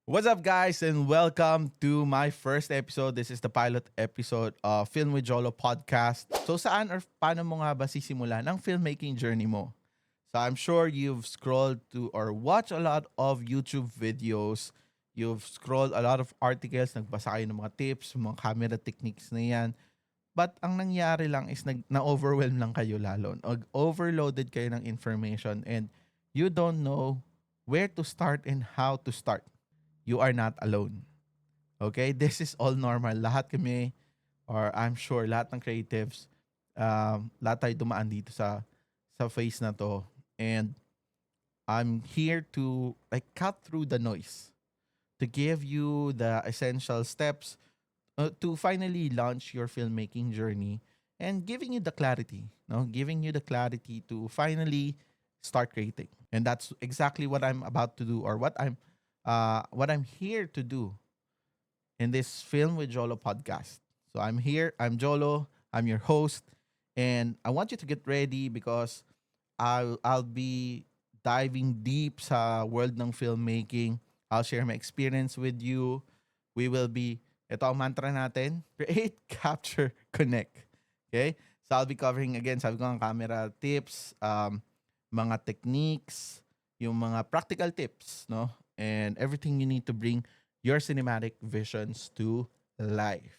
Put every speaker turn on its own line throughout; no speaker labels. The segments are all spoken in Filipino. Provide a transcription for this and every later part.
What's up, guys, and welcome to my first episode. This is the pilot episode of Film with Jolo podcast. So, saan or paano mo nga ba sisimulan ang filmmaking journey mo? So, I'm sure you've scrolled to or watched a lot of YouTube videos. You've scrolled a lot of articles, nagbasa kayo ng mga tips, mga camera techniques na yan. But ang nangyari lang is na-overwhelm lang kayo lalo. Overloaded kayo ng information and you don't know where to start and how to start. You are not alone. Okay? This is all normal. Lahat kami, or I'm sure lahat ng creatives, lahat tayo dumaan dito sa phase na to. And I'm here to like cut through the noise, to give you the essential steps to finally launch your filmmaking journey and giving you the clarity, no? Giving you the clarity to finally start creating. And that's exactly what I'm about to do, or what I'm here to do in this Film with Jolo podcast. So I'm here, I'm Jolo, I'm your host, and I want you to get ready because I'll be diving deep sa world ng filmmaking. I'll share my experience with you. We will be, ito ang mantra natin, create, capture, connect. Okay? So I'll be covering again, sabi ko ang camera tips, mga techniques, yung mga practical tips, no? And everything you need to bring your cinematic visions to life.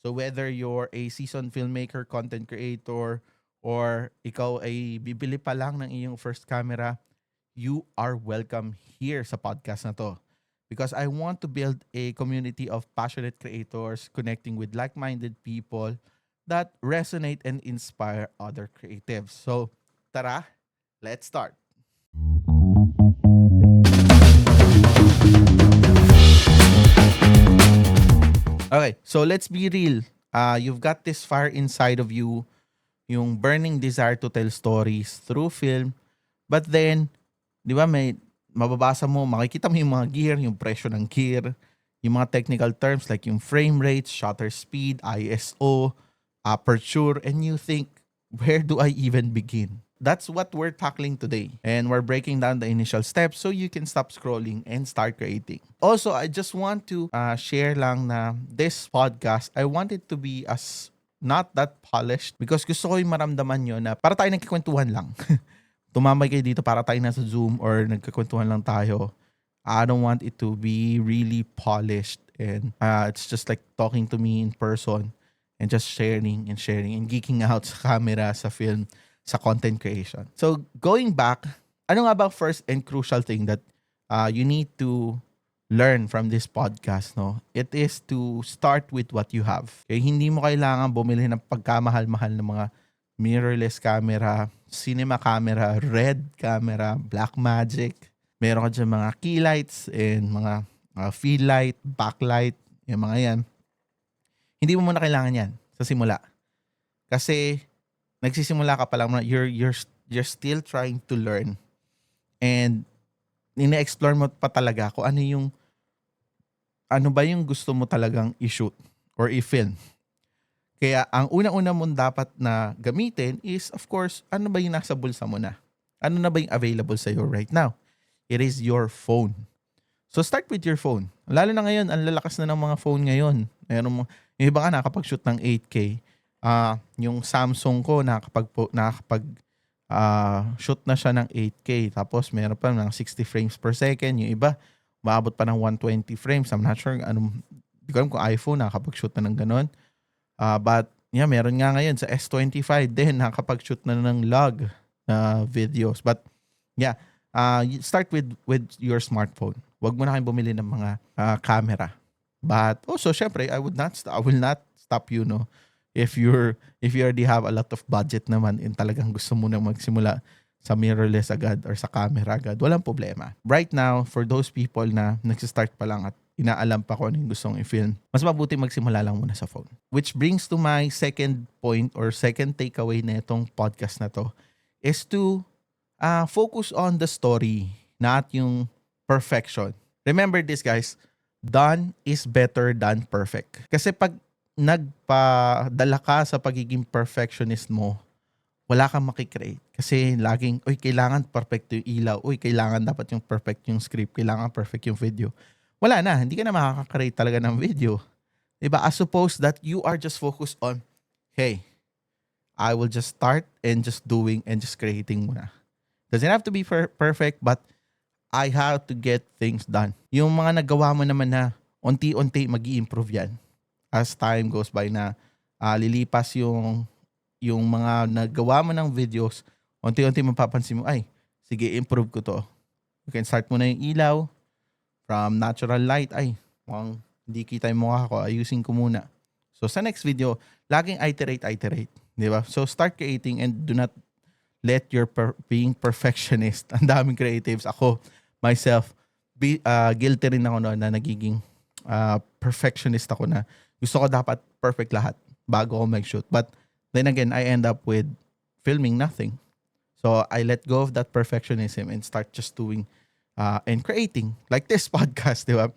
So whether you're a seasoned filmmaker, content creator, or ikaw ay bibili pa lang ng iyong first camera, you are welcome here sa podcast na to. Because I want to build a community of passionate creators connecting with like-minded people that resonate and inspire other creatives. So, tara, let's start. Okay, so let's be real. You've got this fire inside of you, yung burning desire to tell stories through film. But then, di ba may mababasa mo, makikita mo yung mga gear, yung presyo ng gear, yung mga technical terms like yung frame rate, shutter speed, ISO, aperture, and you think, where do I even begin? That's what we're tackling today. And we're breaking down the initial steps so you can stop scrolling and start creating. Also, I just want to share lang na this podcast, I want it to be as not that polished because gusto ko yung maramdaman nyo na para tayo nagkikwentuhan lang. Tumambay kayo dito para tayo nasa Zoom or nagkikwentuhan lang tayo. I don't want it to be really polished and it's just like talking to me in person and just sharing and geeking out sa camera, sa film, sa content creation. So going back, ano nga ba first and crucial thing that you need to learn from this podcast, no? It is to start with what you have. Okay? Hindi mo kailangan bumili ng pagkamahal-mahal ng mga mirrorless camera, cinema camera, red camera, Blackmagic. Meron ka dyan mga key lights and mga field light, backlight, yung mga yan. Hindi mo muna kailangan yan sa simula. Kasi nagsisimula ka pa lang, you're still trying to learn. And ine-explore mo pa talaga kung ano ba yung gusto mo talagang i-shoot or i-film. Kaya ang una-una mong dapat na gamitin is, of course, ano ba yung nasa bulsa mo na? Ano na ba yung available sa'yo right now? It is your phone. So start with your phone. Lalo na ngayon, ang lalakas na ng mga phone ngayon. Yung iba ka nakapag-shoot ng 8K. Yung Samsung ko nakapag shoot na siya ng 8K. Tapos meron pa ng 60 frames per second. Yung iba, maabot pa ng 120 frames. I'm not sure hindi ko alam kung iPhone nakapag-shoot na ng ganon. But yeah, meron nga ngayon sa S25 din nakapag-shoot na ng log videos. But yeah, you start with your smartphone. Huwag mo na kayong bumili ng mga camera. But also, syempre, I will not stop you, no? If you already have a lot of budget naman and talagang gusto mo na magsimula sa mirrorless agad or sa camera agad, walang problema. Right now, for those people na nagsistart pa lang at inaalam pa kung ano yung gustong i-film, mas mabuti magsimula lang muna sa phone. Which brings to my second point or second takeaway na itong podcast na to is to focus on the story, not yung perfection. Remember this, guys, done is better than perfect. Kasi pag nagpadala ka sa pagiging perfectionist mo, wala kang makikreate. Kasi laging, kailangan perfect yung ilaw. Kailangan dapat yung perfect yung script. Kailangan perfect yung video. wala na, hindi ka na makaka-create talaga ng video. Diba? As opposed that you are just focused on, hey, I will just start and just doing and just creating muna. Doesn't have to be perfect, but I have to get things done. Yung mga nagawa mo naman na unti-unti mag-i-improve yan. As time goes by na lilipas yung mga nagawa mo ng videos, unti-unti mapapansin mo, ay, sige, improve ko to. You can start muna yung ilaw from natural light. Ay, mukhang hindi kita yung mukha ko. Ayusin ko muna. So sa next video, laging iterate. Di ba? So start creating and do not let your being perfectionist. Ang daming creatives. Ako, myself, guilty rin ako noon na nagiging perfectionist ako na gusto ko dapat perfect lahat bago ako mag-shoot. But then again, I end up with filming nothing. So I let go of that perfectionism and start just doing and creating. Like this podcast, di ba?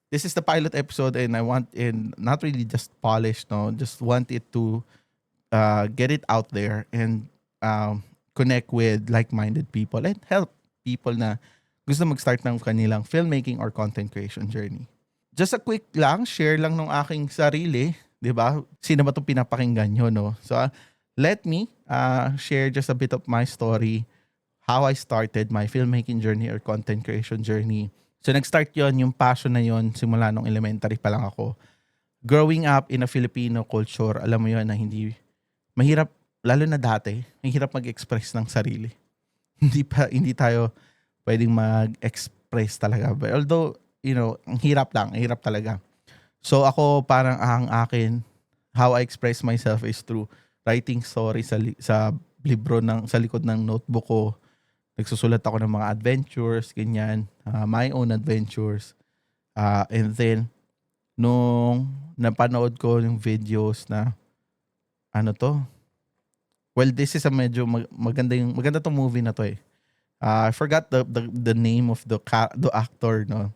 This is the pilot episode and I want in not really just polished, no, just want it to get it out there and connect with like-minded people and help people na gusto mag-start ng kanilang filmmaking or content creation journey. Just a quick lang, share lang ng aking sarili, di ba? Sino ba itong pinapakinggan nyo, no? So, let me share just a bit of my story, how I started my filmmaking journey or content creation journey. So, nag-start yon yung passion na yon simula nung elementary pa lang ako. Growing up in a Filipino culture, alam mo yon na hindi, mahirap, lalo na dati, mahirap mag-express ng sarili. Hindi tayo pwedeng mag-express talaga. But although, ang hirap talaga. So, ako parang ang akin, how I express myself is through writing stories sa libro sa likod ng notebook ko. Nagsusulat ako ng mga adventures, ganyan, my own adventures. And then, nung napanood ko yung videos na, well, this is a medyo maganda tong movie na to eh. I forgot the name of the actor, no?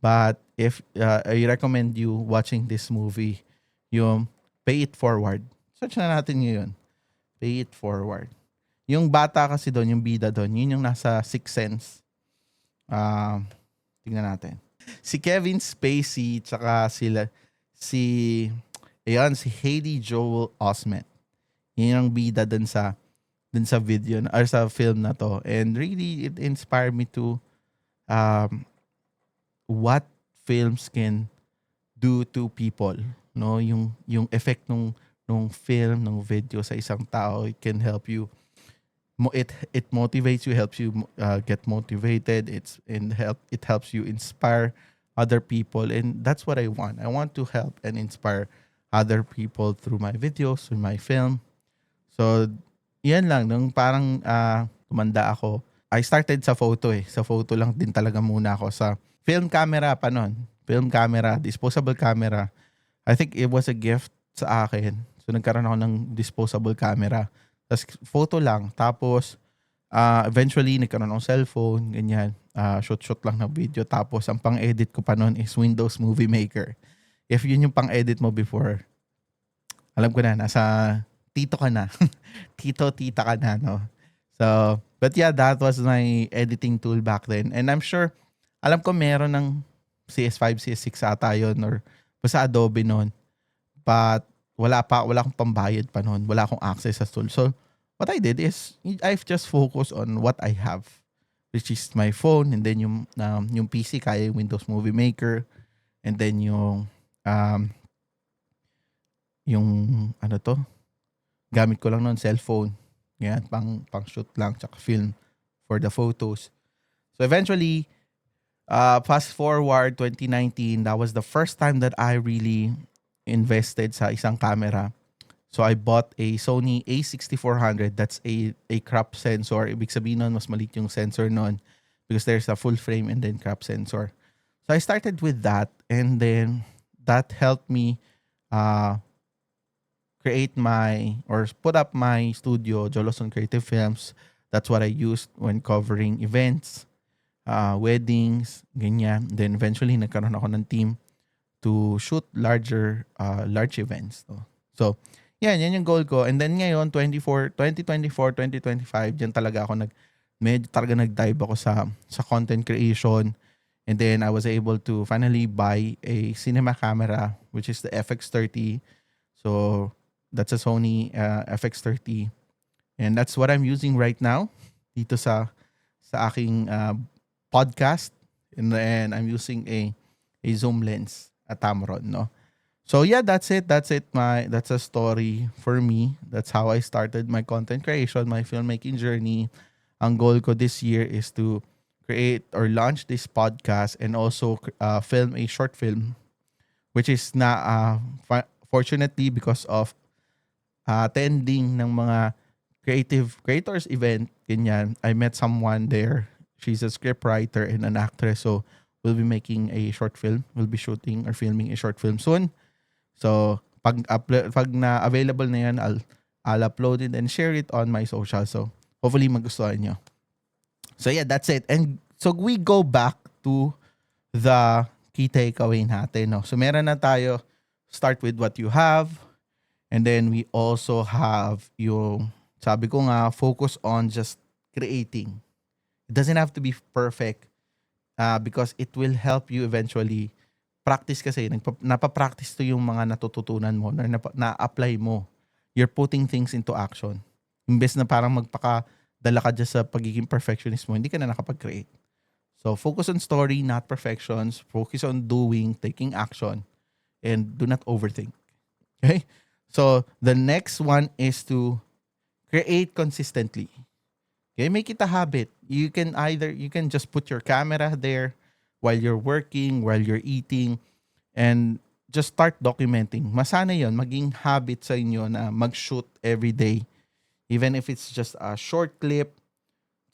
But if I recommend you watching this movie, yung Pay It Forward. Search na natin yun. Pay It Forward. Yung bata kasi doon, yung bida doon, yun yung nasa Sixth Sense. Tingnan natin. Si Kevin Spacey, tsaka si Haley Joel Osment. Yun yung bida doon sa video or sa film na to. And really, it inspired me to what films can do to people. No, yung effect nung film, nung video sa isang tao, it can help you. It motivates you, helps you get motivated. It helps you inspire other people, and that's what I want. I want to help and inspire other people through my videos, through my film. So, yan lang. Nung parang tumanda ako, I started sa photo eh. Sa photo lang din talaga muna ako. Sa film camera pa nun. Film camera, disposable camera. I think it was a gift sa akin. So, nagkaroon ako ng disposable camera. Tapos, photo lang. Tapos, eventually, nagkaroon akong cellphone, ganyan. Shoot lang ng video. Tapos, ang pang-edit ko pa nun is Windows Movie Maker. If yun yung pang-edit mo before, alam ko na, nasa tito ka na. Tita ka na, no? So, but yeah, that was my editing tool back then. And I'm sure, alam ko meron ng CS5, CS6 ata yun or basta Adobe nun. But wala akong pambayad pa nun. Wala akong access sa tool. So, what I did is, I've just focused on what I have, which is my phone, and then yung PC, kaya yung Windows Movie Maker, and then yung gamit ko lang nun, cellphone. Yan, pang shoot lang, tsaka film for the photos. So eventually, fast forward 2019, that was the first time that I really invested sa isang camera. So I bought a Sony a6400. That's a crop sensor. Ibig sabihin nun, mas maliit yung sensor nun because there's a full frame and then crop sensor. So I started with that, and then that helped me put up my studio, Joloson Creative Films. That's what I used when covering events, weddings, ganyan. Then eventually, nagkaroon ako ng team to shoot large events. So, yan yung goal ko. And then ngayon, 2024, 2025, dyan talaga ako medyo talaga nag-dive ako sa content creation And then I was able to finally buy a cinema camera, which is the FX30. So that's a Sony FX30. And that's what I'm using right now dito sa aking podcast. And then I'm using a zoom lens, a Tamron, no? So yeah, that's it. That's a story for me. That's how I started my content creation, my filmmaking journey. Ang goal ko this year is to create or launch this podcast and also film a short film, which is na fortunately because of attending ng mga creative creators event, ganyan, I met someone there. She's a scriptwriter and an actress, so we'll be making a short film. We'll be shooting or filming a short film soon. So pag na available na yan, I'll upload it and share it on my social. So hopefully magustuhan nyo. So yeah, that's it. And so we go back to the key takeaway natin. No? So meron na tayo, start with what you have. And then we also have yung, sabi ko nga, focus on just creating. It doesn't have to be perfect because it will help you eventually. Practice kasi, napapractice to yung mga natututunan mo, na-apply mo. You're putting things into action. Imbes na parang magpakadala ka dyan sa pagiging perfectionist mo, hindi ka na nakapag-create. So focus on story, not perfections. Focus on doing, taking action, and do not overthink. Okay? So the next one is to create consistently. Okay? Make it a habit. You can just put your camera there while you're working, while you're eating, and just start documenting. Masana yon, maging habit sa inyo na mag-shoot every day. Even if it's just a short clip,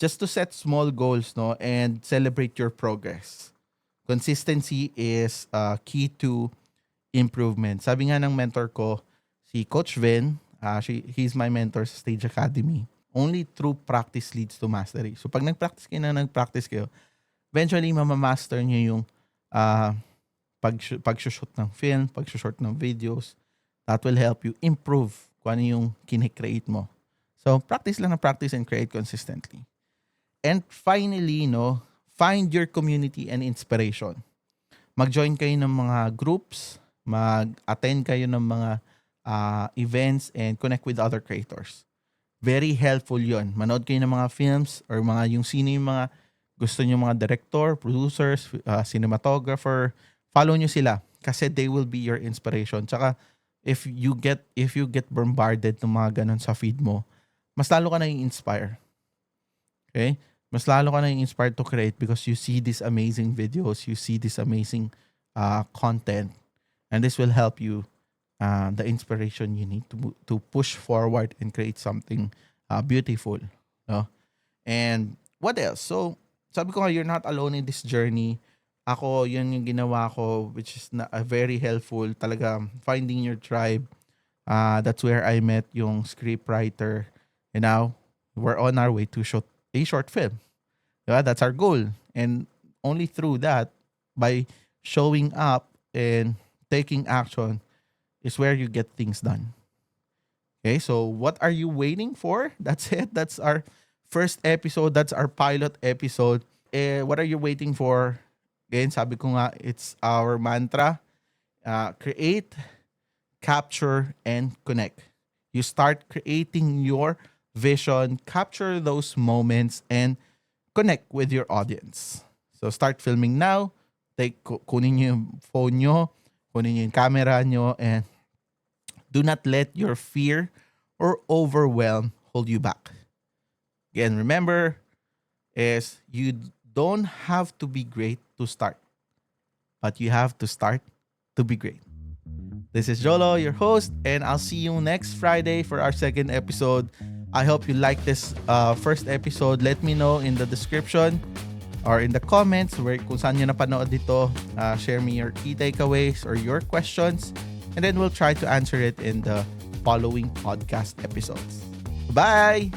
just to set small goals, no, and celebrate your progress. Consistency is key to improvement. Sabi nga ng mentor ko, si Coach Ven, he's my mentor sa Stage Academy. Only through practice leads to mastery. So pag nagpractice kayo, eventually mamamaster nyo yung pag-shoot ng film, pag-shoot ng videos. That will help you improve kung ano yung kinikreate mo. So practice lang na practice and create consistently. And finally, no, find your community and inspiration. Mag-join kayo ng mga groups, mag-attend kayo ng mga events, and connect with other creators. Very helpful yon. Manood kayo ng mga films or yung sino yung mga gusto nyo, mga director, producers, cinematographer. Follow nyo sila kasi they will be your inspiration. Tsaka if you get bombarded ng mga ganun sa feed mo, mas lalo ka na i-inspire. Okay? Mas lalo ka na i-inspired to create because you see these amazing videos, you see this amazing content, and this will help you the inspiration you need to push forward and create something beautiful. No? And what else? So, sabi ko nga, you're not alone in this journey. Ako, yun yung ginawa ko, which is very helpful. Talaga, finding your tribe. That's where I met yung scriptwriter. And now, we're on our way to shoot a short film. Diba? That's our goal. And only through that, by showing up and taking action, is where you get things done. Okay, so what are you waiting for? That's it. That's our first episode. That's our pilot episode. What are you waiting for? Again, sabi ko nga, it's our mantra. Create, capture, and connect. You start creating your vision, capture those moments, and connect with your audience. So start filming now. Kunin nyo yung phone nyo, kunin nyo yung camera nyo, and do not let your fear or overwhelm hold you back. Again, remember, is you don't have to be great to start, but you have to start to be great. This is Jolo, your host, and I'll see you next Friday for our second episode. I hope you like this first episode. Let me know in the description or in the comments where kung saan nyo napanood dito. Share me your key takeaways or your questions, and then we'll try to answer it in the following podcast episodes. Bye!